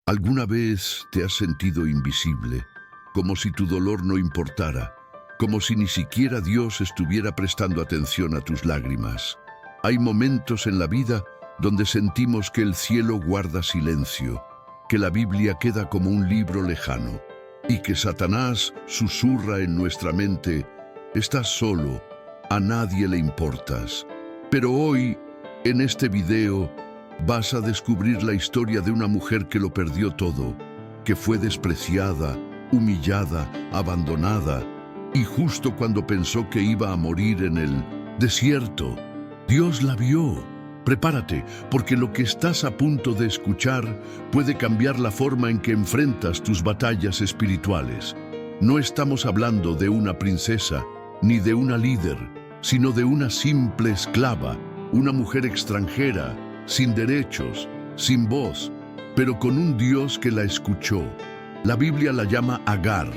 ¿Alguna vez te has sentido invisible, como si tu dolor no importara, como si ni siquiera Dios estuviera prestando atención a tus lágrimas? Hay momentos en la vida donde sentimos que el cielo guarda silencio, que la Biblia queda como un libro lejano y que Satanás susurra en nuestra mente: estás solo, a nadie le importas. Pero hoy, en este video, vas a descubrir la historia de una mujer que lo perdió todo, que fue despreciada, humillada, abandonada, y justo cuando pensó que iba a morir en el desierto, Dios la vio. Prepárate, porque lo que estás a punto de escuchar puede cambiar la forma en que enfrentas tus batallas espirituales. No estamos hablando de una princesa, ni de una líder, sino de una simple esclava, una mujer extranjera, sin derechos, sin voz, pero con un Dios que la escuchó. La Biblia la llama Agar,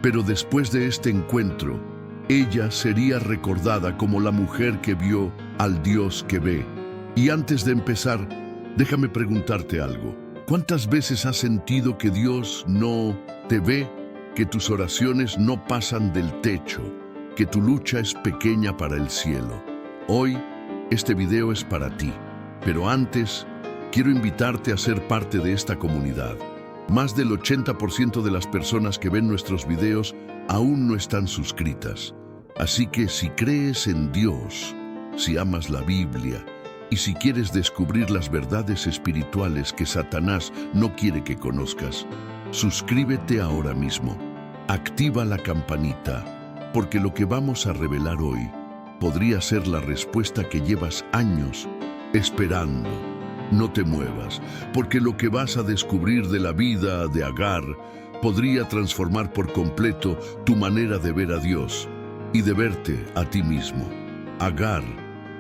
pero después de este encuentro, ella sería recordada como la mujer que vio al Dios que ve. Y antes de empezar, déjame preguntarte algo. ¿Cuántas veces has sentido que Dios no te ve, que tus oraciones no pasan del techo, que tu lucha es pequeña para el cielo? Hoy, este video es para ti. Pero antes, quiero invitarte a ser parte de esta comunidad. Más del 80% de las personas que ven nuestros videos aún no están suscritas. Así que si crees en Dios, si amas la Biblia y si quieres descubrir las verdades espirituales que Satanás no quiere que conozcas, suscríbete ahora mismo. Activa la campanita, porque lo que vamos a revelar hoy podría ser la respuesta que llevas años esperando. No te muevas, porque lo que vas a descubrir de la vida de Agar podría transformar por completo tu manera de ver a Dios y de verte a ti mismo. Agar,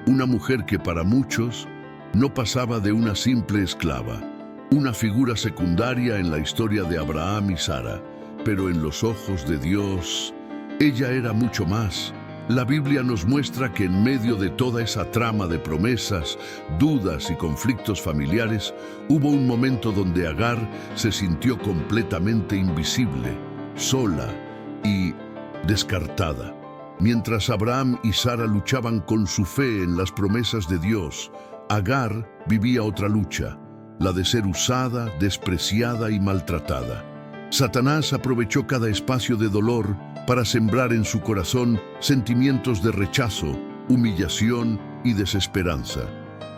una mujer que para muchos no pasaba de una simple esclava, una figura secundaria en la historia de Abraham y Sara, pero en los ojos de Dios, ella era mucho más. La Biblia nos muestra que en medio de toda esa trama de promesas, dudas y conflictos familiares, hubo un momento donde Agar se sintió completamente invisible, sola y descartada. Mientras Abraham y Sara luchaban con su fe en las promesas de Dios, Agar vivía otra lucha, la de ser usada, despreciada y maltratada. Satanás aprovechó cada espacio de dolor para sembrar en su corazón sentimientos de rechazo, humillación y desesperanza.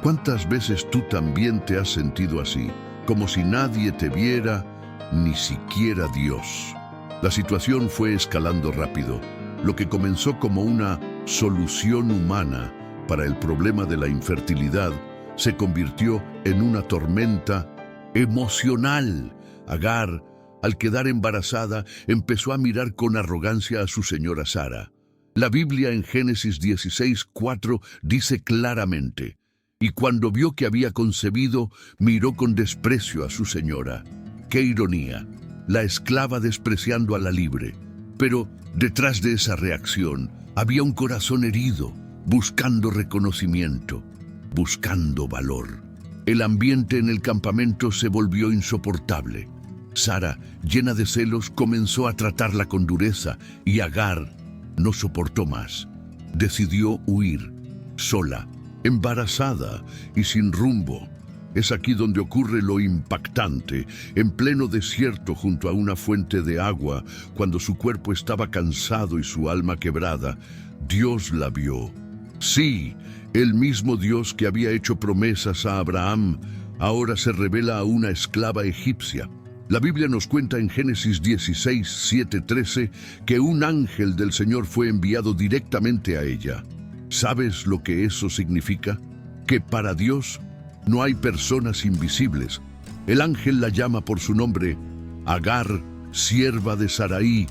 ¿Cuántas veces tú también te has sentido así, como si nadie te viera, ni siquiera Dios? La situación fue escalando rápido. Lo que comenzó como una solución humana para el problema de la infertilidad se convirtió en una tormenta emocional. Agar, al quedar embarazada, empezó a mirar con arrogancia a su señora Sara. La Biblia en Génesis 16:4 dice claramente: y cuando vio que había concebido, miró con desprecio a su señora. ¡Qué ironía! La esclava despreciando a la libre. Pero detrás de esa reacción había un corazón herido, buscando reconocimiento, buscando valor. El ambiente en el campamento se volvió insoportable. Sara, llena de celos, comenzó a tratarla con dureza y Agar no soportó más. Decidió huir, sola, embarazada y sin rumbo. Es aquí donde ocurre lo impactante. En pleno desierto, junto a una fuente de agua, cuando su cuerpo estaba cansado y su alma quebrada, Dios la vio. Sí, el mismo Dios que había hecho promesas a Abraham, ahora se revela a una esclava egipcia. La Biblia nos cuenta en Génesis 16:7-13 que un ángel del Señor fue enviado directamente a ella. ¿Sabes lo que eso significa? Que para Dios no hay personas invisibles. El ángel la llama por su nombre, Agar, sierva de Sarai.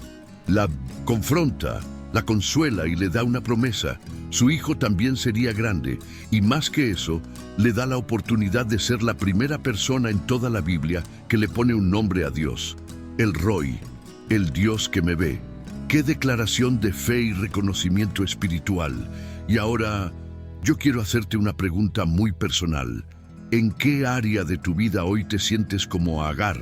La confronta, la consuela y le da una promesa. Su hijo también sería grande, y más que eso, le da la oportunidad de ser la primera persona en toda la Biblia que le pone un nombre a Dios: el Roy, el Dios que me ve. ¡Qué declaración de fe y reconocimiento espiritual! Y ahora, yo quiero hacerte una pregunta muy personal. ¿En qué área de tu vida hoy te sientes como Agar,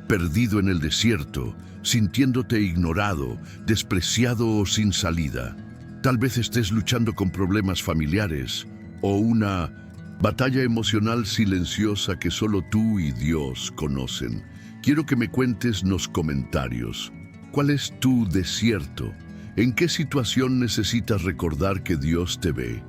perdido en el desierto, sintiéndote ignorado, despreciado o sin salida? Tal vez estés luchando con problemas familiares o una batalla emocional silenciosa que solo tú y Dios conocen. Quiero que me cuentes en los comentarios. ¿Cuál es tu desierto? ¿En qué situación necesitas recordar que Dios te ve?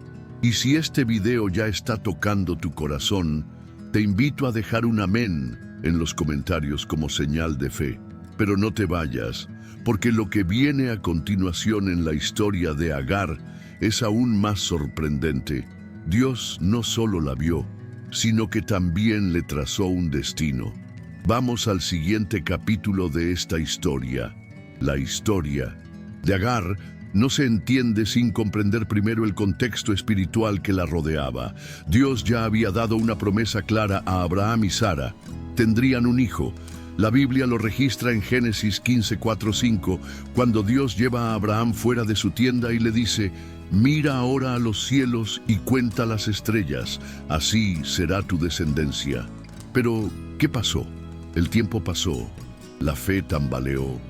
Y si este video ya está tocando tu corazón, te invito a dejar un amén en los comentarios como señal de fe. Pero no te vayas, porque lo que viene a continuación en la historia de Agar es aún más sorprendente. Dios no solo la vio, sino que también le trazó un destino. Vamos al siguiente capítulo de esta historia. La historia de Agar no se entiende sin comprender primero el contexto espiritual que la rodeaba. Dios ya había dado una promesa clara a Abraham y Sara. Tendrían un hijo. La Biblia lo registra en Génesis 15:4-5, cuando Dios lleva a Abraham fuera de su tienda y le dice: «Mira ahora a los cielos y cuenta las estrellas, así será tu descendencia». Pero, ¿qué pasó? El tiempo pasó, la fe tambaleó,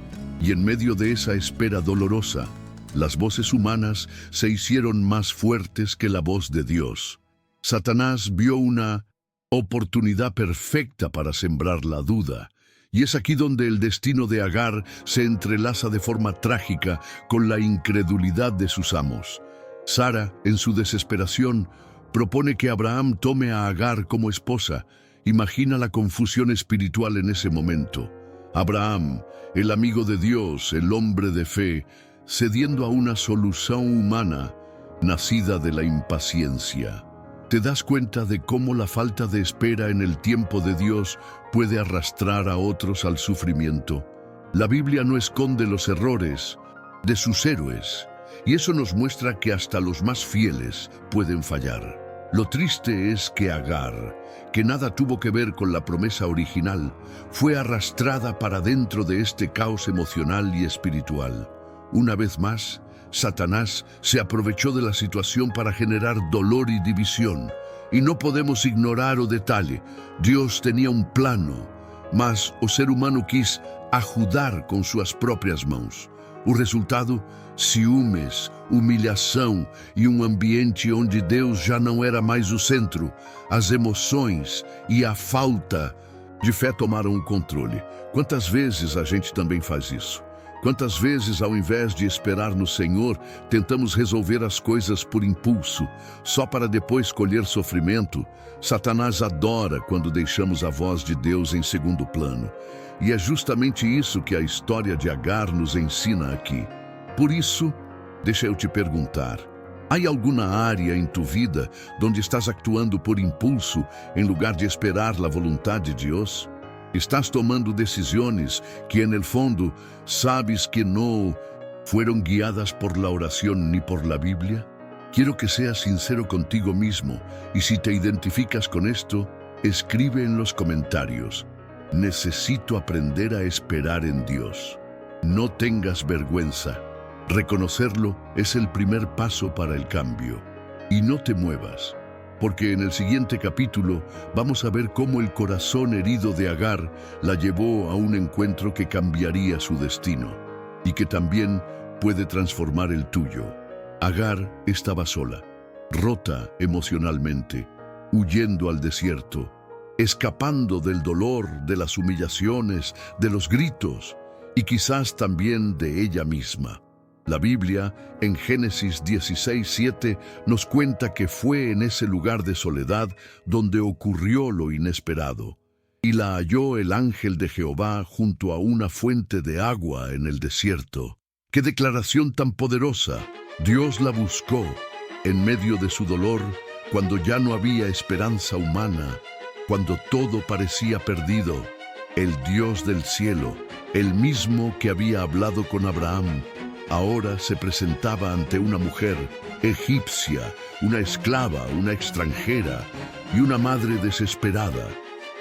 y en medio de esa espera dolorosa, las voces humanas se hicieron más fuertes que la voz de Dios. Satanás vio una oportunidad perfecta para sembrar la duda. Y es aquí donde el destino de Agar se entrelaza de forma trágica con la incredulidad de sus amos. Sara, en su desesperación, propone que Abraham tome a Agar como esposa. Imagina la confusión espiritual en ese momento. Abraham, el amigo de Dios, el hombre de fe, cediendo a una solución humana nacida de la impaciencia. ¿Te das cuenta de cómo la falta de espera en el tiempo de Dios puede arrastrar a otros al sufrimiento? La Biblia no esconde los errores de sus héroes, y eso nos muestra que hasta los más fieles pueden fallar. Lo triste es que Agar, que nada tuvo que ver con la promesa original, fue arrastrada para dentro de este caos emocional y espiritual. Una vez más, Satanás se aprovechó de la situación para generar dolor y división. Y no podemos ignorar o detalle. Dios tenía un plano, mas o ser humano quis ajudar com suas próprias mãos. O resultado, ciúmes, humilhação e ambiente onde Deus já não era mais o centro. As emoções e a falta de fé tomaram o controle. Quantas vezes a gente também faz isso? Quantas vezes, ao invés de esperar no Senhor, tentamos resolver as coisas por impulso, só para depois colher sofrimento? Satanás adora quando deixamos a voz de Deus em segundo plano. E é justamente isso que a história de Agar nos ensina aqui. Por isso, deixa eu te perguntar: há alguma área em tu vida onde estás actuando por impulso em lugar de esperar a vontade de Deus? Estás tomando decisões que, en el fondo, sabes que no fueron guiadas por la oración ni por la Biblia? Quiero que seas sincero contigo mismo, y si te identificas con esto, escribe en los comentarios: necesito aprender a esperar en Dios. No tengas vergüenza. Reconocerlo es el primer paso para el cambio. Y no te muevas, porque en el siguiente capítulo vamos a ver cómo el corazón herido de Agar la llevó a un encuentro que cambiaría su destino y que también puede transformar el tuyo. Agar estaba sola, rota emocionalmente, huyendo al desierto, escapando del dolor, de las humillaciones, de los gritos y quizás también de ella misma. La Biblia, en Génesis 16:7, nos cuenta que fue en ese lugar de soledad donde ocurrió lo inesperado. Y la halló el ángel de Jehová junto a una fuente de agua en el desierto. ¡Qué declaración tan poderosa! Dios la buscó en medio de su dolor, cuando ya no había esperanza humana, cuando todo parecía perdido. El Dios del cielo, el mismo que había hablado con Abraham, ahora se presentaba ante una mujer egipcia, una esclava, una extranjera y una madre desesperada.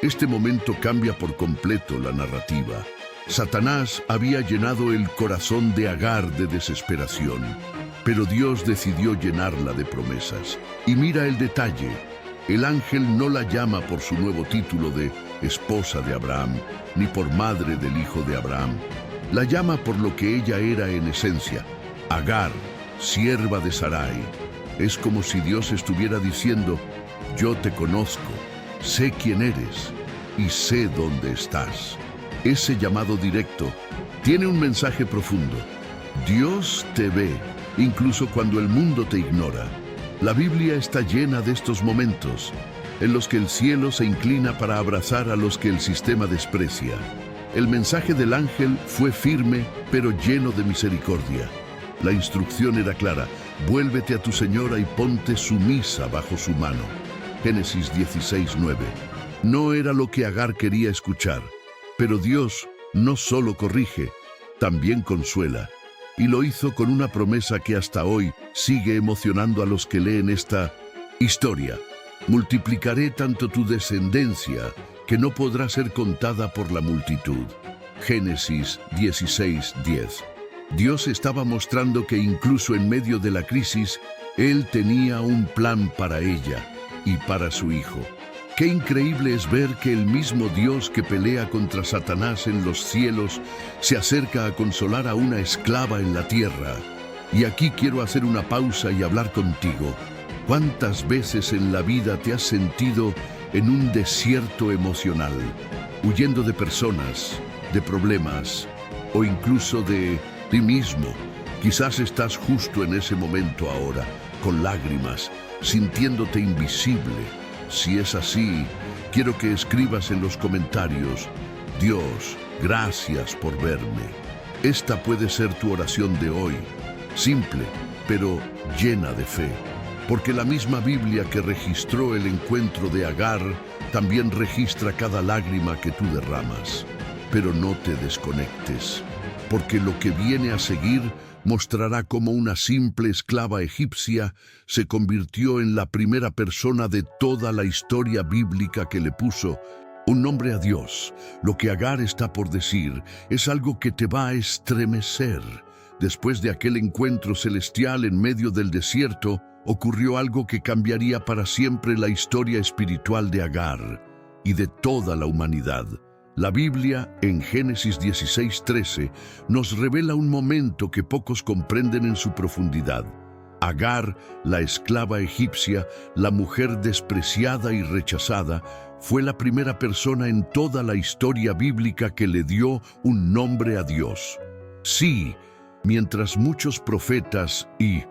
Este momento cambia por completo la narrativa. Satanás había llenado el corazón de Agar de desesperación, pero Dios decidió llenarla de promesas. Y mira el detalle: El ángel no la llama por su nuevo título de esposa de Abraham, ni por madre del hijo de Abraham. La llama por lo que ella era en esencia, Agar, sierva de Sarai. Es como si Dios estuviera diciendo: yo te conozco, sé quién eres y sé dónde estás. Ese llamado directo tiene un mensaje profundo. Dios te ve, incluso cuando el mundo te ignora. La Biblia está llena de estos momentos, en los que el cielo se inclina para abrazar a los que el sistema desprecia. El mensaje del ángel fue firme, pero lleno de misericordia. La instrucción era clara: vuélvete a tu señora y ponte sumisa bajo su mano. Génesis 16:9. No era lo que Agar quería escuchar, pero Dios no solo corrige, también consuela. Y lo hizo con una promesa que hasta hoy sigue emocionando a los que leen esta historia. Multiplicaré tanto tu descendencia que no podrá ser contada por la multitud. Génesis 16:10. Dios estaba mostrando que incluso en medio de la crisis, Él tenía un plan para ella y para su hijo. Qué increíble es ver que el mismo Dios que pelea contra Satanás en los cielos se acerca a consolar a una esclava en la tierra. Y aquí quiero hacer una pausa y hablar contigo. ¿Cuántas veces en la vida te has sentido en un desierto emocional, huyendo de personas, de problemas o incluso de ti mismo? Quizás estás justo en ese momento ahora, con lágrimas, sintiéndote invisible. Si es así, quiero que escribas en los comentarios: Dios, gracias por verme. Esta puede ser tu oración de hoy, simple, pero llena de fe. Porque la misma Biblia que registró el encuentro de Agar, también registra cada lágrima que tú derramas. Pero no te desconectes, porque lo que viene a seguir mostrará cómo una simple esclava egipcia se convirtió en la primera persona de toda la historia bíblica que le puso un nombre a Dios. Lo que Agar está por decir es algo que te va a estremecer. Después de aquel encuentro celestial en medio del desierto, ocurrió algo que cambiaría para siempre la historia espiritual de Agar y de toda la humanidad. La Biblia, en Génesis 16:13, nos revela un momento que pocos comprenden en su profundidad. Agar, la esclava egipcia, la mujer despreciada y rechazada, fue la primera persona en toda la historia bíblica que le dio un nombre a Dios. Sí, mientras muchos profetas y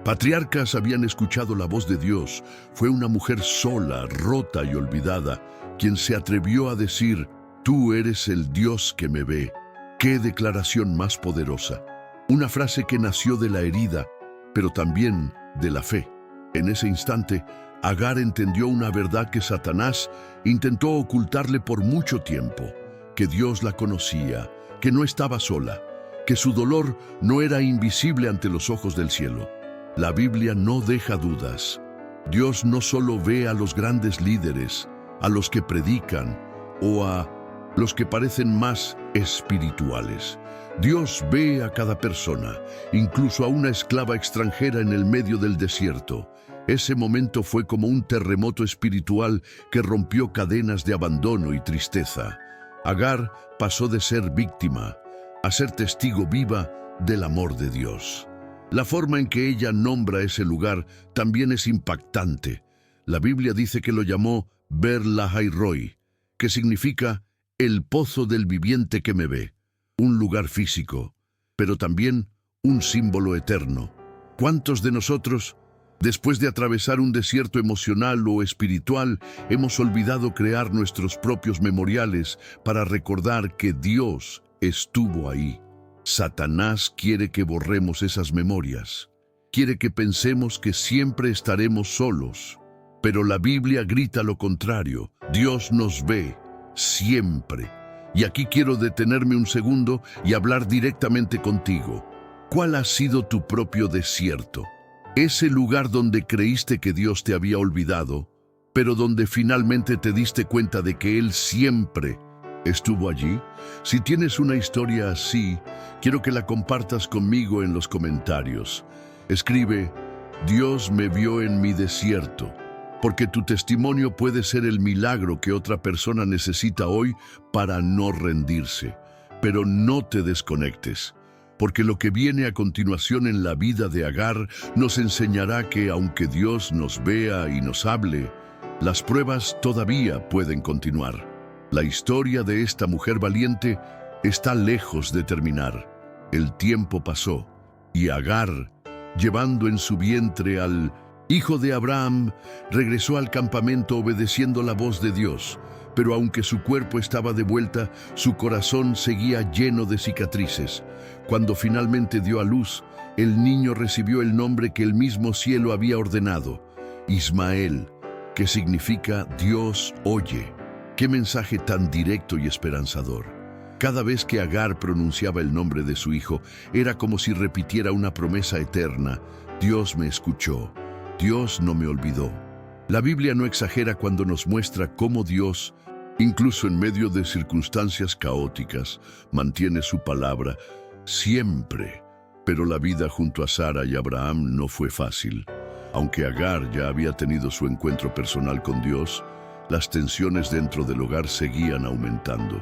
patriarcas habían escuchado la voz de Dios, fue una mujer sola, rota y olvidada, quien se atrevió a decir: tú eres el Dios que me ve. ¡Qué declaración más poderosa! Una frase que nació de la herida, pero también de la fe. En ese instante, Agar entendió una verdad que Satanás intentó ocultarle por mucho tiempo: que Dios la conocía, que no estaba sola, que su dolor no era invisible ante los ojos del cielo. La Biblia no deja dudas. Dios no solo ve a los grandes líderes, a los que predican o a los que parecen más espirituales. Dios ve a cada persona, incluso a una esclava extranjera en el medio del desierto. Ese momento fue como un terremoto espiritual que rompió cadenas de abandono y tristeza. Agar pasó de ser víctima a ser testigo viva del amor de Dios. La forma en que ella nombra ese lugar también es impactante. La Biblia dice que lo llamó Ber Lahai Roi, que significa el pozo del viviente que me ve. Un lugar físico, pero también un símbolo eterno. ¿Cuántos de nosotros, después de atravesar un desierto emocional o espiritual, hemos olvidado crear nuestros propios memoriales para recordar que Dios estuvo ahí? Satanás quiere que borremos esas memorias. Quiere que pensemos que siempre estaremos solos. Pero la Biblia grita lo contrario. Dios nos ve siempre. Y aquí quiero detenerme un segundo y hablar directamente contigo. ¿Cuál ha sido tu propio desierto? Ese lugar donde creíste que Dios te había olvidado, pero donde finalmente te diste cuenta de que Él siempre estuvo allí. Si tienes una historia así, quiero que la compartas conmigo en los comentarios. Escribe: Dios me vio en mi desierto, porque tu testimonio puede ser el milagro que otra persona necesita hoy para no rendirse. Pero no te desconectes, porque lo que viene a continuación en la vida de Agar nos enseñará que aunque Dios nos vea y nos hable, las pruebas todavía pueden continuar. La historia de esta mujer valiente está lejos de terminar. El tiempo pasó y Agar, llevando en su vientre al hijo de Abraham, regresó al campamento obedeciendo la voz de Dios. Pero aunque su cuerpo estaba de vuelta, su corazón seguía lleno de cicatrices. Cuando finalmente dio a luz, el niño recibió el nombre que el mismo cielo había ordenado, Ismael, que significa Dios oye. ¡Qué mensaje tan directo y esperanzador! Cada vez que Agar pronunciaba el nombre de su hijo, era como si repitiera una promesa eterna. Dios me escuchó, Dios no me olvidó. La Biblia no exagera cuando nos muestra cómo Dios, incluso en medio de circunstancias caóticas, mantiene su palabra siempre. Pero la vida junto a Sara y Abraham no fue fácil. Aunque Agar ya había tenido su encuentro personal con Dios, las tensiones dentro del hogar seguían aumentando.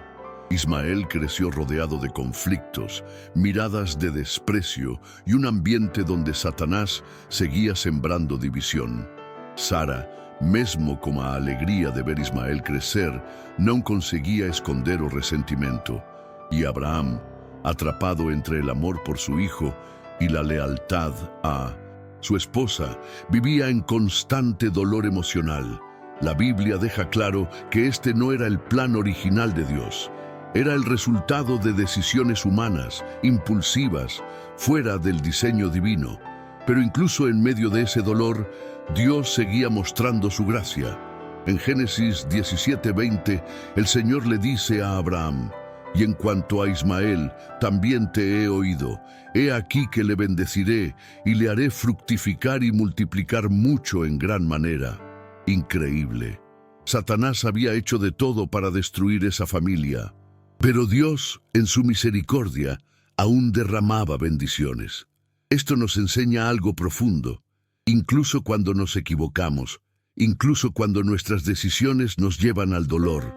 Ismael creció rodeado de conflictos, miradas de desprecio y un ambiente donde Satanás seguía sembrando división. Sara, mesmo como a alegría de ver Ismael crecer, no conseguía esconder o resentimiento. Y Abraham, atrapado entre el amor por su hijo y la lealtad a su esposa, vivía en constante dolor emocional. La Biblia deja claro que este no era el plan original de Dios. Era el resultado de decisiones humanas, impulsivas, fuera del diseño divino. Pero incluso en medio de ese dolor, Dios seguía mostrando su gracia. En Génesis 17:20, el Señor le dice a Abraham: «Y en cuanto a Ismael, también te he oído. He aquí que le bendeciré y le haré fructificar y multiplicar mucho en gran manera». Increíble. Satanás había hecho de todo para destruir esa familia. Pero Dios, en su misericordia, aún derramaba bendiciones. Esto nos enseña algo profundo. Incluso cuando nos equivocamos, incluso cuando nuestras decisiones nos llevan al dolor,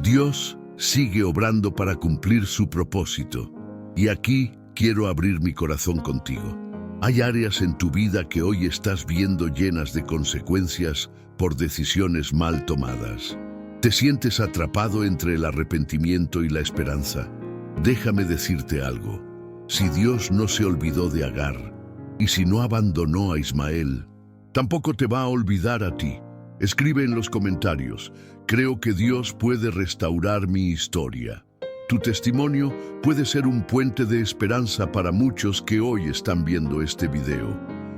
Dios sigue obrando para cumplir su propósito. Y aquí quiero abrir mi corazón contigo. Hay áreas en tu vida que hoy estás viendo llenas de consecuencias por decisiones mal tomadas. Te sientes atrapado entre el arrepentimiento y la esperanza. Déjame decirte algo. Si Dios no se olvidó de Agar, y si no abandonó a Ismael, tampoco te va a olvidar a ti. Escribe en los comentarios: creo que Dios puede restaurar mi historia. Tu testimonio puede ser un puente de esperanza para muchos que hoy están viendo este video.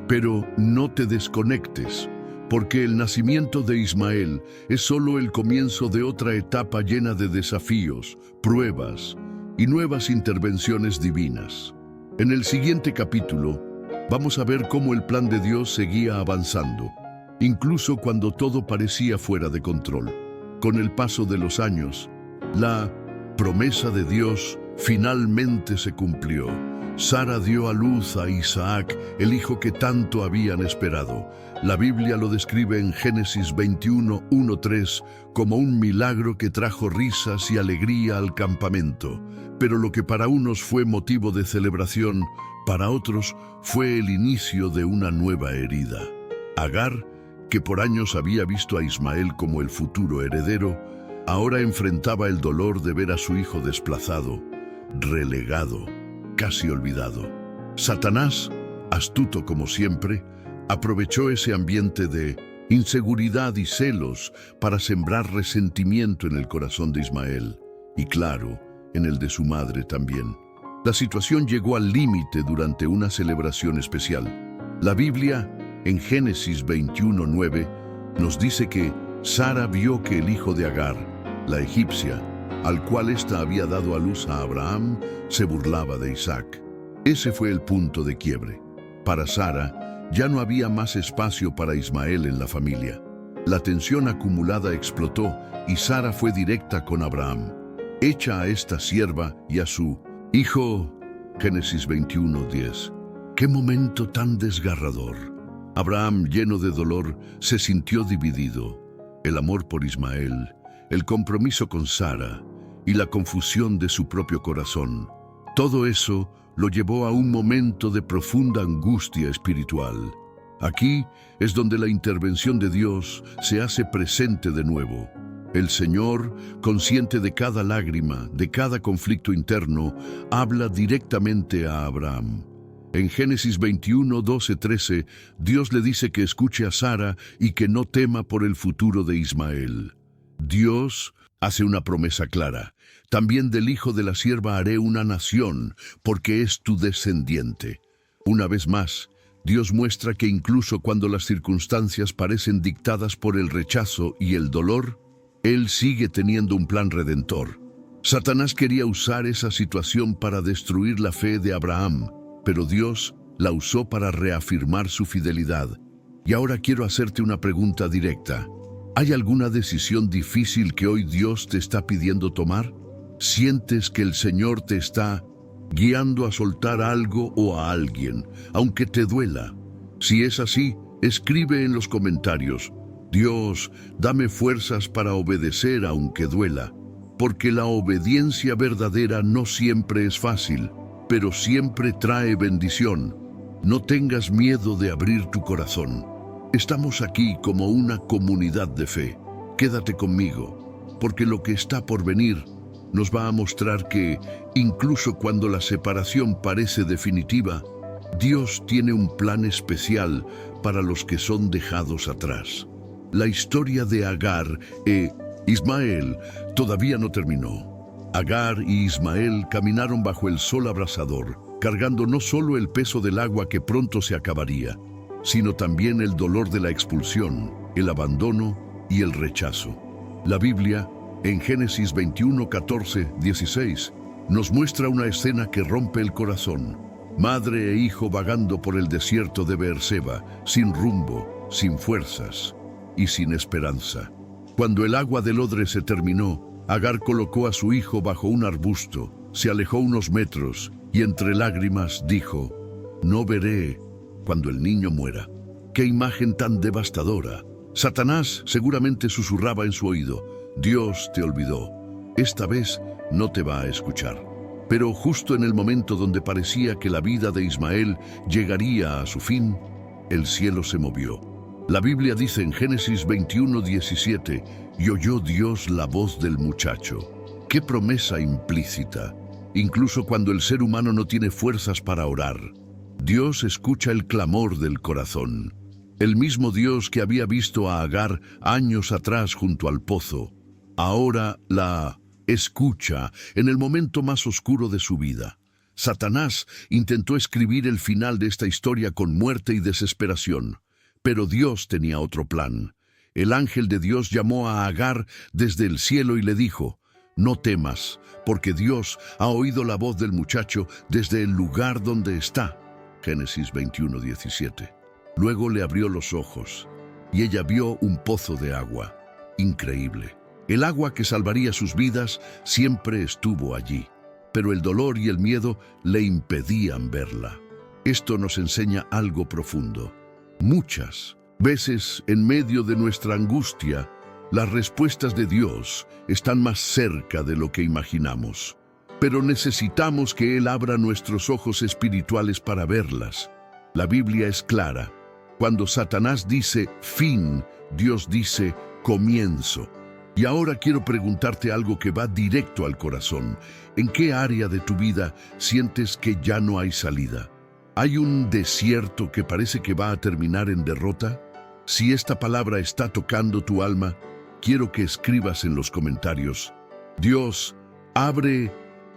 Pero no te desconectes, porque el nacimiento de Ismael es solo el comienzo de otra etapa llena de desafíos, pruebas y nuevas intervenciones divinas. En el siguiente capítulo, vamos a ver cómo el plan de Dios seguía avanzando, incluso cuando todo parecía fuera de control. Con el paso de los años, la promesa de Dios finalmente se cumplió. Sara dio a luz a Isaac, el hijo que tanto habían esperado. La Biblia lo describe en Génesis 21:1-3 como un milagro que trajo risas y alegría al campamento. Pero lo que para unos fue motivo de celebración, para otros fue el inicio de una nueva herida. Agar, que por años había visto a Ismael como el futuro heredero, ahora enfrentaba el dolor de ver a su hijo desplazado, relegado, casi olvidado. Satanás, astuto como siempre, aprovechó ese ambiente de inseguridad y celos para sembrar resentimiento en el corazón de Ismael, y claro, en el de su madre también. La situación llegó al límite durante una celebración especial. La Biblia, en Génesis 21:9, nos dice que Sara vio que el hijo de Agar, la egipcia, al cual ésta había dado a luz a Abraham, se burlaba de Isaac. Ese fue el punto de quiebre. Para Sara, ya no había más espacio para Ismael en la familia. La tensión acumulada explotó y Sara fue directa con Abraham. Echa a esta sierva y a su hijo. Génesis 21:10. ¡Qué momento tan desgarrador! Abraham, lleno de dolor, se sintió dividido. El amor por Ismael, el compromiso con Sara y la confusión de su propio corazón. Todo eso lo llevó a un momento de profunda angustia espiritual. Aquí es donde la intervención de Dios se hace presente de nuevo. El Señor, consciente de cada lágrima, de cada conflicto interno, habla directamente a Abraham. En Génesis 21, 12, 13, Dios le dice que escuche a Sara y que no tema por el futuro de Ismael. Dios hace una promesa clara. También del hijo de la sierva haré una nación, porque es tu descendiente. Una vez más, Dios muestra que incluso cuando las circunstancias parecen dictadas por el rechazo y el dolor, Él sigue teniendo un plan redentor. Satanás quería usar esa situación para destruir la fe de Abraham, pero Dios la usó para reafirmar su fidelidad. Y ahora quiero hacerte una pregunta directa. ¿Hay alguna decisión difícil que hoy Dios te está pidiendo tomar? ¿Sientes que el Señor te está guiando a soltar algo o a alguien, aunque te duela? Si es así, escribe en los comentarios: Dios, dame fuerzas para obedecer aunque duela, porque la obediencia verdadera no siempre es fácil, pero siempre trae bendición. No tengas miedo de abrir tu corazón. Estamos aquí como una comunidad de fe. Quédate conmigo, porque lo que está por venir nos va a mostrar que, incluso cuando la separación parece definitiva, Dios tiene un plan especial para los que son dejados atrás. La historia de Agar e Ismael todavía no terminó. Agar y Ismael caminaron bajo el sol abrasador, cargando no solo el peso del agua que pronto se acabaría, sino también el dolor de la expulsión, el abandono y el rechazo. La Biblia, en Génesis 21, 14, 16, nos muestra una escena que rompe el corazón. Madre e hijo vagando por el desierto de Beerseba, sin rumbo, sin fuerzas y sin esperanza. Cuando el agua del odre se terminó, Agar colocó a su hijo bajo un arbusto, se alejó unos metros y entre lágrimas dijo: «No veré cuando el niño muera». ¡Qué imagen tan devastadora! Satanás seguramente susurraba en su oído: «Dios te olvidó. Esta vez no te va a escuchar». Pero justo en el momento donde parecía que la vida de Ismael llegaría a su fin, el cielo se movió. La Biblia dice en Génesis 21, 17, «Y oyó Dios la voz del muchacho». ¡Qué promesa implícita! Incluso cuando el ser humano no tiene fuerzas para orar, Dios escucha el clamor del corazón. El mismo Dios que había visto a Agar años atrás junto al pozo, ahora la escucha en el momento más oscuro de su vida. Satanás intentó escribir el final de esta historia con muerte y desesperación, pero Dios tenía otro plan. El ángel de Dios llamó a Agar desde el cielo y le dijo: «No temas, porque Dios ha oído la voz del muchacho desde el lugar donde está». Génesis 21, 17. Luego le abrió los ojos, y ella vio un pozo de agua. Increíble. El agua que salvaría sus vidas siempre estuvo allí, pero el dolor y el miedo le impedían verla. Esto nos enseña algo profundo. Muchas veces, en medio de nuestra angustia, las respuestas de Dios están más cerca de lo que imaginamos. Pero necesitamos que Él abra nuestros ojos espirituales para verlas. La Biblia es clara. Cuando Satanás dice fin, Dios dice comienzo. Y ahora quiero preguntarte algo que va directo al corazón. ¿En qué área de tu vida sientes que ya no hay salida? ¿Hay un desierto que parece que va a terminar en derrota? Si esta palabra está tocando tu alma, quiero que escribas en los comentarios: «Dios, abre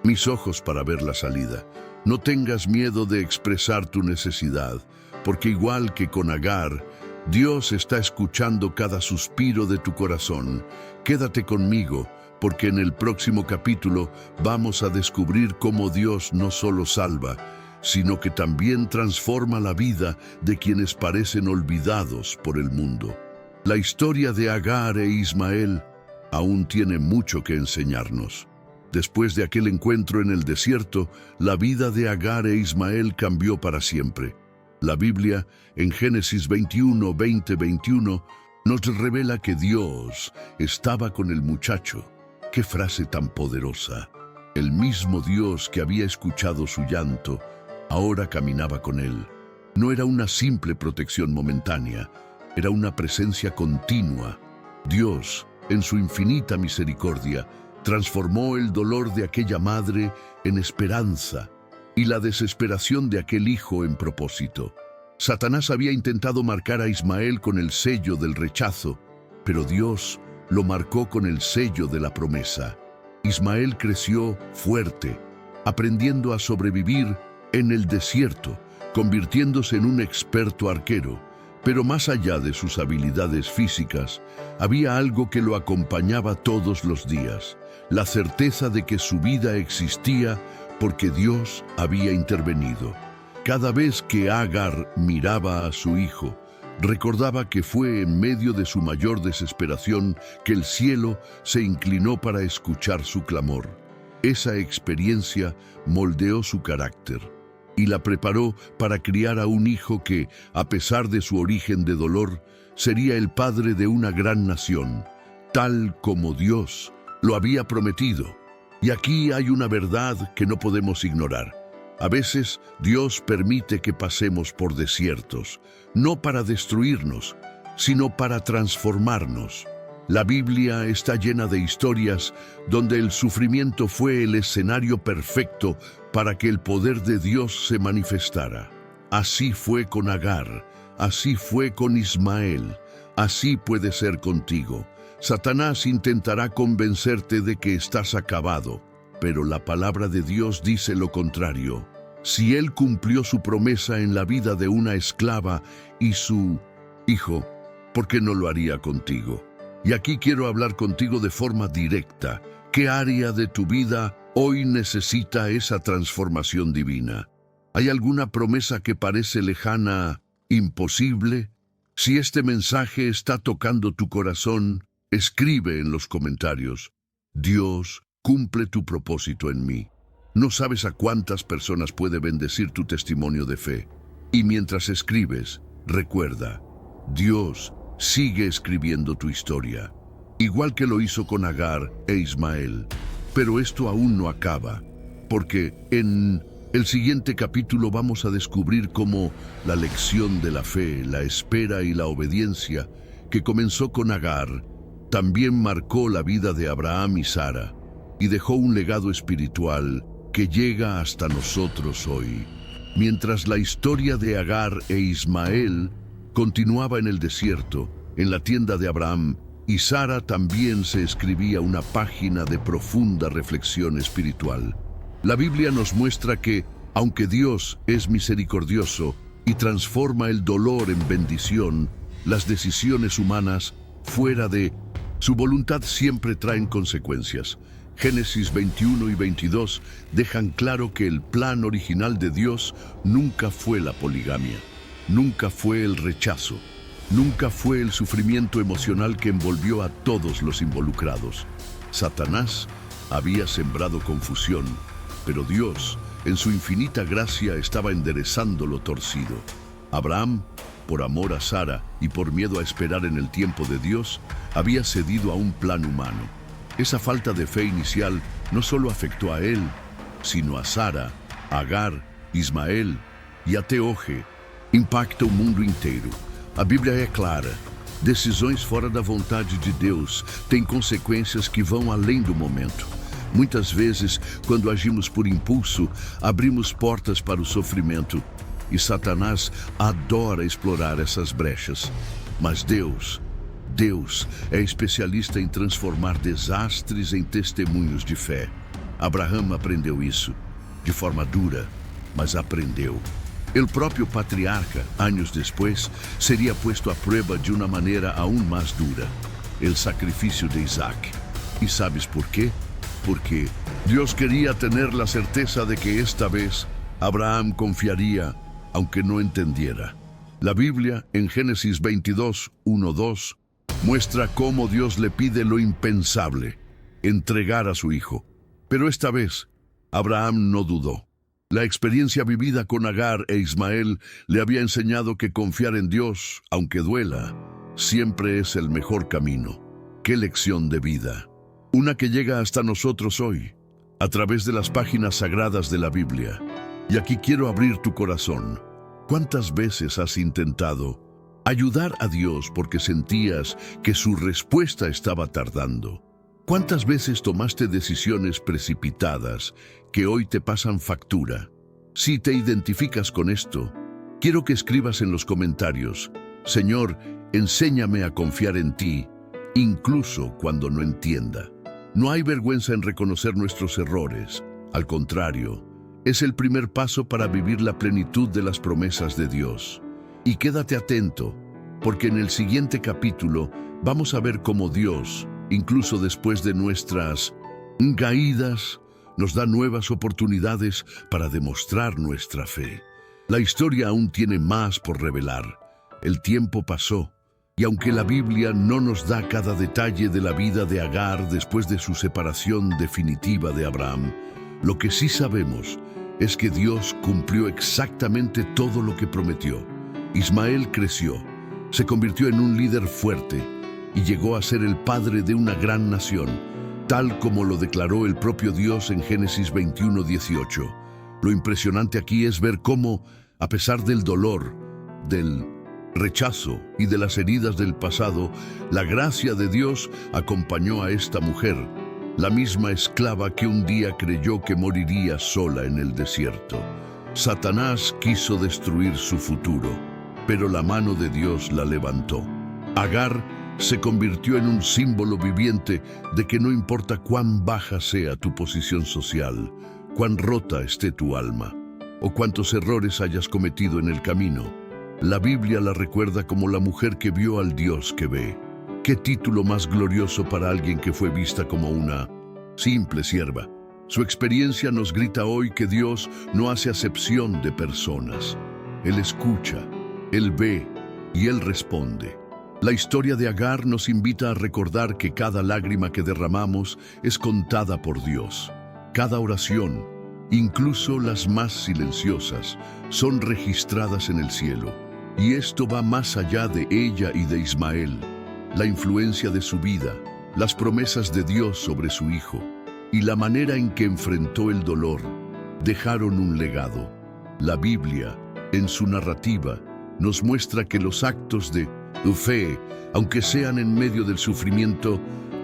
mis ojos para ver la salida». No tengas miedo de expresar tu necesidad, porque igual que con Agar, Dios está escuchando cada suspiro de tu corazón. Quédate conmigo, porque en el próximo capítulo vamos a descubrir cómo Dios no solo salva, sino que también transforma la vida de quienes parecen olvidados por el mundo. La historia de Agar e Ismael aún tiene mucho que enseñarnos. Después de aquel encuentro en el desierto, la vida de Agar e Ismael cambió para siempre. La Biblia, en Génesis 21, 20-21, nos revela que Dios estaba con el muchacho. ¡Qué frase tan poderosa! El mismo Dios que había escuchado su llanto, ahora caminaba con él. No era una simple protección momentánea, era una presencia continua. Dios, en su infinita misericordia, transformó el dolor de aquella madre en esperanza y la desesperación de aquel hijo en propósito. Satanás había intentado marcar a Ismael con el sello del rechazo, pero Dios lo marcó con el sello de la promesa. Ismael creció fuerte, aprendiendo a sobrevivir en el desierto, convirtiéndose en un experto arquero. Pero más allá de sus habilidades físicas, había algo que lo acompañaba todos los días, la certeza de que su vida existía porque Dios había intervenido. Cada vez que Agar miraba a su hijo, recordaba que fue en medio de su mayor desesperación que el cielo se inclinó para escuchar su clamor. Esa experiencia moldeó su carácter y la preparó para criar a un hijo que, a pesar de su origen de dolor, sería el padre de una gran nación, tal como Dios lo había prometido. Y aquí hay una verdad que no podemos ignorar. A veces Dios permite que pasemos por desiertos, no para destruirnos, sino para transformarnos. La Biblia está llena de historias donde el sufrimiento fue el escenario perfecto para que el poder de Dios se manifestara. Así fue con Agar, así fue con Ismael, así puede ser contigo. Satanás intentará convencerte de que estás acabado, pero la palabra de Dios dice lo contrario. Si Él cumplió su promesa en la vida de una esclava y su hijo, ¿por qué no lo haría contigo? Y aquí quiero hablar contigo de forma directa. ¿Qué área de tu vida hoy necesita esa transformación divina? ¿Hay alguna promesa que parece lejana, imposible? Si este mensaje está tocando tu corazón, escribe en los comentarios: Dios, cumple tu propósito en mí. No sabes a cuántas personas puede bendecir tu testimonio de fe. Y mientras escribes, recuerda, Dios sigue escribiendo tu historia, igual que lo hizo con Agar e Ismael. Pero esto aún no acaba, porque en el siguiente capítulo vamos a descubrir cómo la lección de la fe, la espera y la obediencia que comenzó con Agar, también marcó la vida de Abraham y Sara, y dejó un legado espiritual que llega hasta nosotros hoy. Mientras la historia de Agar e Ismael continuaba en el desierto, en la tienda de Abraham, y Sara también se escribía una página de profunda reflexión espiritual. La Biblia nos muestra que, aunque Dios es misericordioso y transforma el dolor en bendición, las decisiones humanas, fuera de su voluntad, siempre traen consecuencias. Génesis 21 y 22 dejan claro que el plan original de Dios nunca fue la poligamia, nunca fue el rechazo, nunca fue el sufrimiento emocional que envolvió a todos los involucrados. Satanás había sembrado confusión, pero Dios, en su infinita gracia, estaba enderezando lo torcido. Abraham, por amor a Sara y por miedo a esperar en el tiempo de Dios, había cedido a un plan humano. Esa falta de fe inicial no solo afectó a él, sino a Sara, Agar, Ismael e até hoje impacta o mundo inteiro. A Bíblia é clara: decisões fora da vontade de Deus têm consequências que vão além do momento. Muitas vezes, quando agimos por impulso, abrimos portas para o sofrimento, e Satanás adora explorar essas brechas. Mas Deus é especialista em transformar desastres em testemunhos de fé. Abraham aprendeu isso, de forma dura, mas aprendeu. El próprio patriarca, anos depois, seria puesto a prueba de uma maneira aún mais dura: el sacrifício de Isaac. E sabes por quê? Porque Dios quería tener la certeza de que esta vez Abraham confiaría, aunque no entendiera. La Biblia, en Génesis 22, 1-2, muestra cómo Dios le pide lo impensable: entregar a su hijo. Pero esta vez, Abraham no dudó. La experiencia vivida con Agar e Ismael le había enseñado que confiar en Dios, aunque duela, siempre es el mejor camino. ¡Qué lección de vida! Una que llega hasta nosotros hoy, a través de las páginas sagradas de la Biblia. Y aquí quiero abrir tu corazón. ¿Cuántas veces has intentado ayudar a Dios porque sentías que su respuesta estaba tardando? ¿Cuántas veces tomaste decisiones precipitadas que hoy te pasan factura? Si te identificas con esto, quiero que escribas en los comentarios: Señor, enséñame a confiar en ti, incluso cuando no entienda. No hay vergüenza en reconocer nuestros errores. Al contrario, es el primer paso para vivir la plenitud de las promesas de Dios. Y quédate atento, porque en el siguiente capítulo vamos a ver cómo Dios, incluso después de nuestras caídas, nos da nuevas oportunidades para demostrar nuestra fe. La historia aún tiene más por revelar. El tiempo pasó, y aunque la Biblia no nos da cada detalle de la vida de Agar después de su separación definitiva de Abraham, lo que sí sabemos es que Dios cumplió exactamente todo lo que prometió. Ismael creció, se convirtió en un líder fuerte y llegó a ser el padre de una gran nación, tal como lo declaró el propio Dios en Génesis 21:18. Lo impresionante aquí es ver cómo, a pesar del dolor, del rechazo y de las heridas del pasado, la gracia de Dios acompañó a esta mujer, la misma esclava que un día creyó que moriría sola en el desierto. Satanás quiso destruir su futuro, pero la mano de Dios la levantó. Agar se convirtió en un símbolo viviente de que no importa cuán baja sea tu posición social, cuán rota esté tu alma, o cuántos errores hayas cometido en el camino, la Biblia la recuerda como la mujer que vio al Dios que ve. ¿Qué título más glorioso para alguien que fue vista como una simple sierva? Su experiencia nos grita hoy que Dios no hace acepción de personas. Él escucha, Él ve y Él responde. La historia de Agar nos invita a recordar que cada lágrima que derramamos es contada por Dios. Cada oración, incluso las más silenciosas, son registradas en el cielo. Y esto va más allá de ella y de Ismael. La influencia de su vida, las promesas de Dios sobre su hijo y la manera en que enfrentó el dolor dejaron un legado. La Biblia, en su narrativa, nos muestra que los actos de fe, aunque sean en medio del sufrimiento,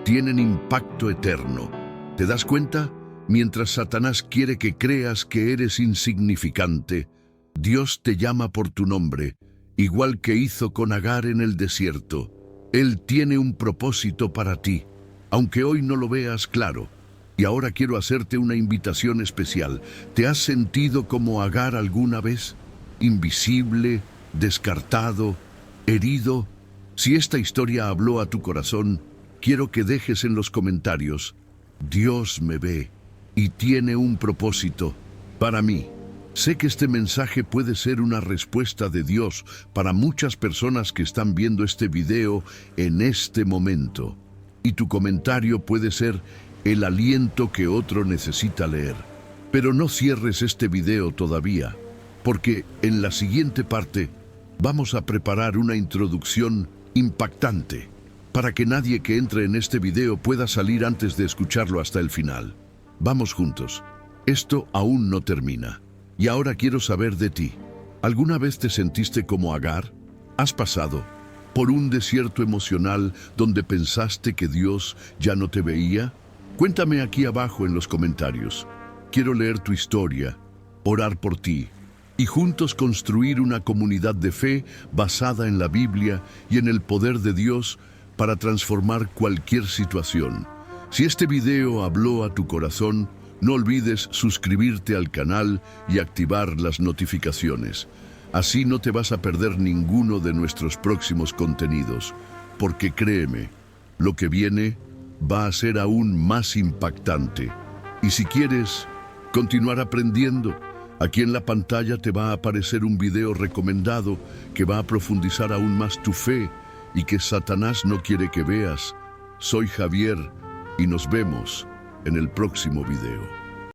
tienen impacto eterno. ¿Te das cuenta? Mientras Satanás quiere que creas que eres insignificante, Dios te llama por tu nombre, igual que hizo con Agar en el desierto. Él tiene un propósito para ti, aunque hoy no lo veas claro. Y ahora quiero hacerte una invitación especial. ¿Te has sentido como Agar alguna vez? Invisible, descartado, herido. Si esta historia habló a tu corazón, quiero que dejes en los comentarios: Dios me ve y tiene un propósito para mí. Sé que este mensaje puede ser una respuesta de Dios para muchas personas que están viendo este video en este momento. Y tu comentario puede ser el aliento que otro necesita leer. Pero no cierres este video todavía, porque en la siguiente parte vamos a preparar una introducción impactante para que nadie que entre en este video pueda salir antes de escucharlo hasta el final. Vamos juntos. Esto aún no termina. Y ahora quiero saber de ti. ¿Alguna vez te sentiste como Agar? ¿Has pasado por un desierto emocional donde pensaste que Dios ya no te veía? Cuéntame aquí abajo en los comentarios. Quiero leer tu historia, orar por ti y juntos construir una comunidad de fe basada en la Biblia y en el poder de Dios para transformar cualquier situación. Si este video habló a tu corazón, no olvides suscribirte al canal y activar las notificaciones. Así no te vas a perder ninguno de nuestros próximos contenidos, porque créeme, lo que viene va a ser aún más impactante. Y si quieres continuar aprendiendo, aquí en la pantalla te va a aparecer un video recomendado que va a profundizar aún más tu fe y que Satanás no quiere que veas. Soy Javier y nos vemos en el próximo video.